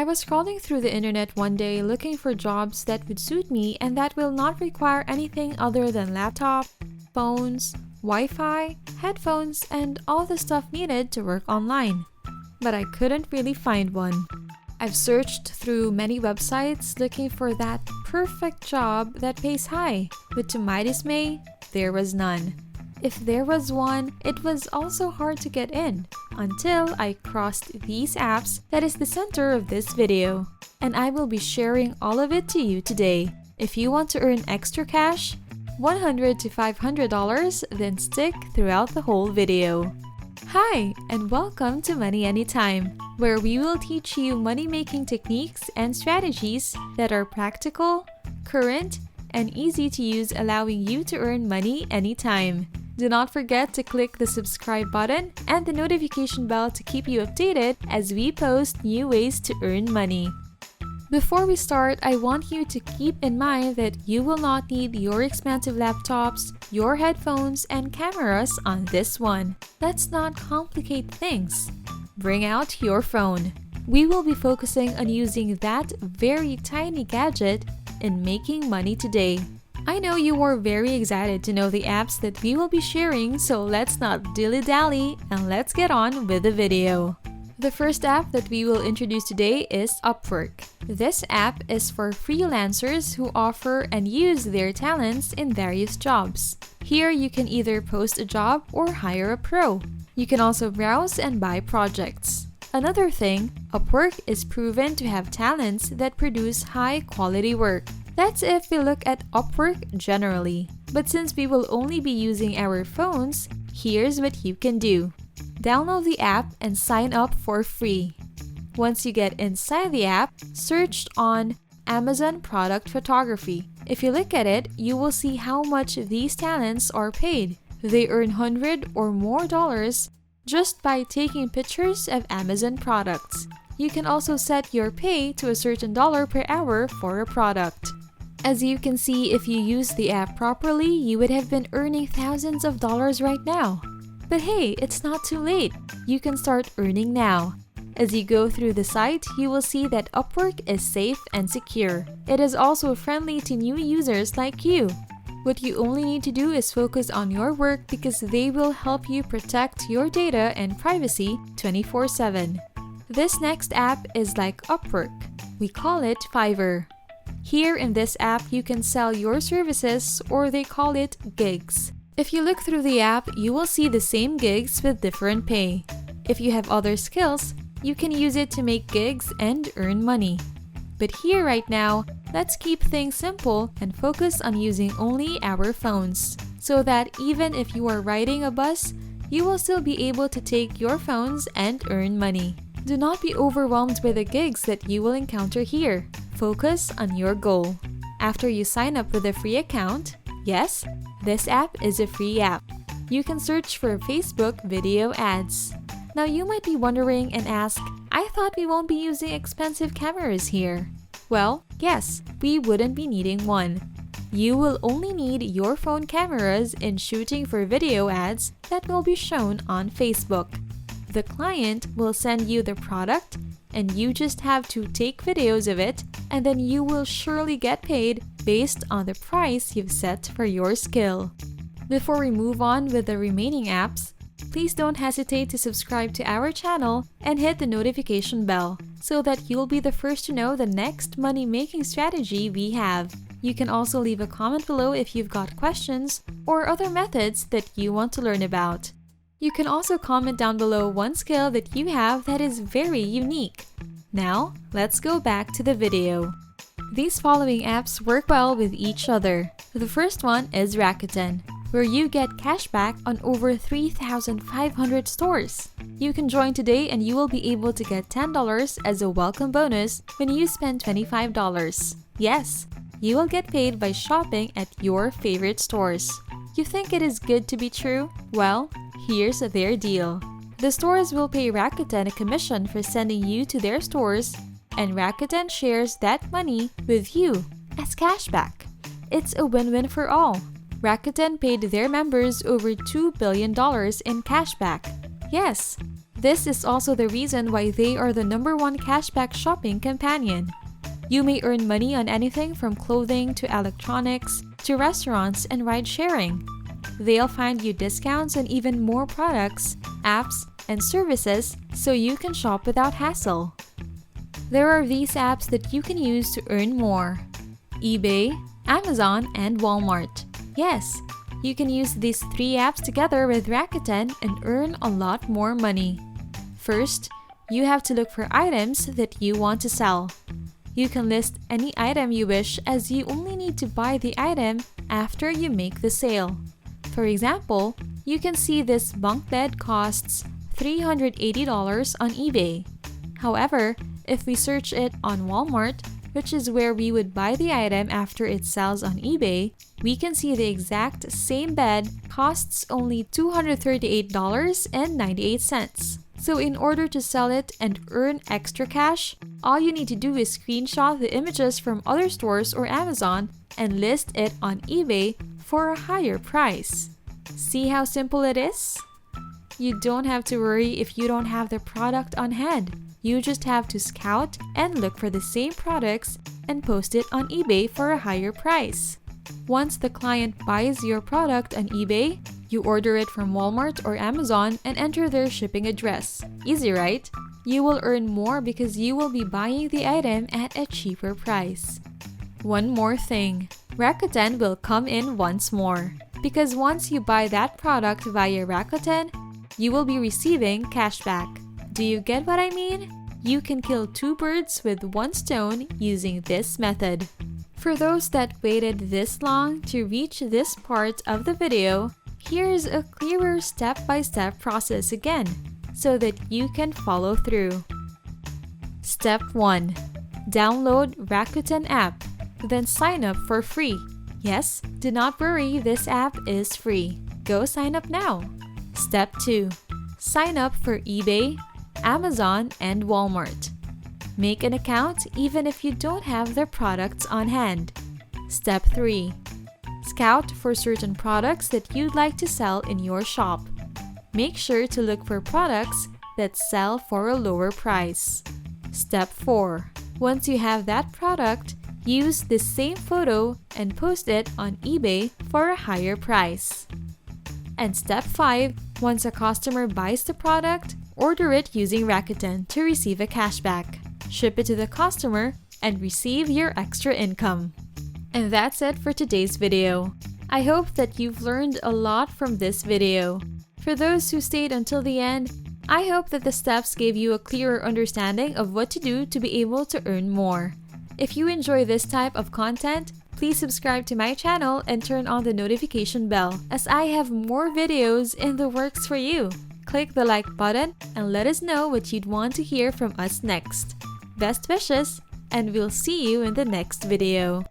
I was scrolling through the internet one day looking for jobs that would suit me and that will not require anything other than laptop, phones, Wi-Fi, headphones, and all the stuff needed to work online. But I couldn't really find one. I've searched through many websites looking for that perfect job that pays high, but to my dismay, there was none. If there was one, it was also hard to get in, until I crossed these apps that is the center of this video. And I will be sharing all of it to you today. If you want to earn extra cash, $100 to $500, then stick throughout the whole video. Hi, and welcome to Money Anytime, where we will teach you money-making techniques and strategies that are practical, current, and easy to use, allowing you to earn money anytime. Do not forget to click the subscribe button and the notification bell to keep you updated as we post new ways to earn money. Before we start, I want you to keep in mind that you will not need your expensive laptops, your headphones, and cameras on this one. Let's not complicate things. Bring out your phone. We will be focusing on using that very tiny gadget in making money today. I know you are very excited to know the apps that we will be sharing, so let's not dilly-dally and let's get on with the video. The first app that we will introduce today is Upwork. This app is for freelancers who offer and use their talents in various jobs. Here you can either post a job or hire a pro. You can also browse and buy projects. Another thing, Upwork is proven to have talents that produce high-quality work. That's if we look at Upwork generally. But since we will only be using our phones, here's what you can do. Download the app and sign up for free. Once you get inside the app, search on Amazon Product Photography. If you look at it, you will see how much these talents are paid. They earn $100 or more just by taking pictures of Amazon products. You can also set your pay to a certain dollar per hour for a product. As you can see, if you use the app properly, you would have been earning thousands of dollars right now. But hey, it's not too late. You can start earning now. As you go through the site, you will see that Upwork is safe and secure. It is also friendly to new users like you. What you only need to do is focus on your work because they will help you protect your data and privacy 24/7. This next app is like Upwork. We call it Fiverr. Here in this app, you can sell your services, or they call it gigs. If you look through the app, you will see the same gigs with different pay. If you have other skills, you can use it to make gigs and earn money. But here right now, let's keep things simple and focus on using only our phones, so that even if you are riding a bus, you will still be able to take your phones and earn money. Do not be overwhelmed by the gigs that you will encounter here. Focus on your goal. After you sign up with a free account, yes, this app is a free app. You can search for Facebook video ads. Now you might be wondering and ask, I thought we won't be using expensive cameras here. Well, yes, we wouldn't be needing one. You will only need your phone cameras in shooting for video ads that will be shown on Facebook. The client will send you the product and you just have to take videos of it, and then you will surely get paid based on the price you've set for your skill. Before we move on with the remaining apps, please don't hesitate to subscribe to our channel and hit the notification bell so that you'll be the first to know the next money-making strategy we have. You can also leave a comment below if you've got questions or other methods that you want to learn about. You can also comment down below one skill that you have that is very unique. Now, let's go back to the video. These following apps work well with each other. The first one is Rakatan, where you get cashback on over 3,500 stores. You can join today and you will be able to get $10 as a welcome bonus when you spend $25. Yes, you will get paid by shopping at your favorite stores. You think it is good to be true? Well, here's their deal. The stores will pay Rakatan a commission for sending you to their stores, and Rakatan shares that money with you as cashback. It's a win-win for all. Rakatan paid their members over $2 billion in cashback. Yes, This is also the reason why they are the #1 cashback shopping companion. You may earn money on anything from clothing to electronics to restaurants and ride sharing. They'll find you discounts on even more products, apps, and services so you can shop without hassle. There are these apps that you can use to earn more: eBay, Amazon, and Walmart. Yes, you can use these 3 apps together with Rakatan and earn a lot more money. First, you have to look for items that you want to sell. You can list any item you wish, as you only need to buy the item after you make the sale. For example, you can see this bunk bed costs $380 on eBay. However, if we search it on Walmart, which is where we would buy the item after it sells on eBay, we can see the exact same bed costs only $238.98. So in order to sell it and earn extra cash, all you need to do is screenshot the images from other stores or Amazon and list it on eBay for a higher price. See how simple it is? You don't have to worry if you don't have the product on hand. You just have to scout and look for the same products and post it on eBay for a higher price. Once the client buys your product on eBay, you order it from Walmart or Amazon and enter their shipping address. Easy, right? You will earn more because you will be buying the item at a cheaper price. One more thing, Rakuten will come in once more. Because once you buy that product via Rakuten, you will be receiving cashback. Do you get what I mean? You can kill 2 birds with 1 stone using this method. For those that waited this long to reach this part of the video, here's a clearer step-by-step process again, so that you can follow through. Step 1. Download Rakuten app, then sign up for free. Yes, do not worry, this app is free. Go sign up now. Step 2. Sign up for eBay, Amazon, and Walmart. Make an account even if you don't have their products on hand. Step 3. Scout for certain products that you'd like to sell in your shop. Make sure to look for products that sell for a lower price. Step 4. Once you have that product, use the same photo and post it on eBay for a higher price. And step 5. Once a customer buys the product, order it using Rakuten to receive a cashback. Ship it to the customer and receive your extra income. And that's it for today's video. I hope that you've learned a lot from this video. For those who stayed until the end, I hope that the steps gave you a clearer understanding of what to do to be able to earn more. If you enjoy this type of content, please subscribe to my channel and turn on the notification bell, as I have more videos in the works for you. Click the like button and let us know what you'd want to hear from us next. Best wishes, and we'll see you in the next video.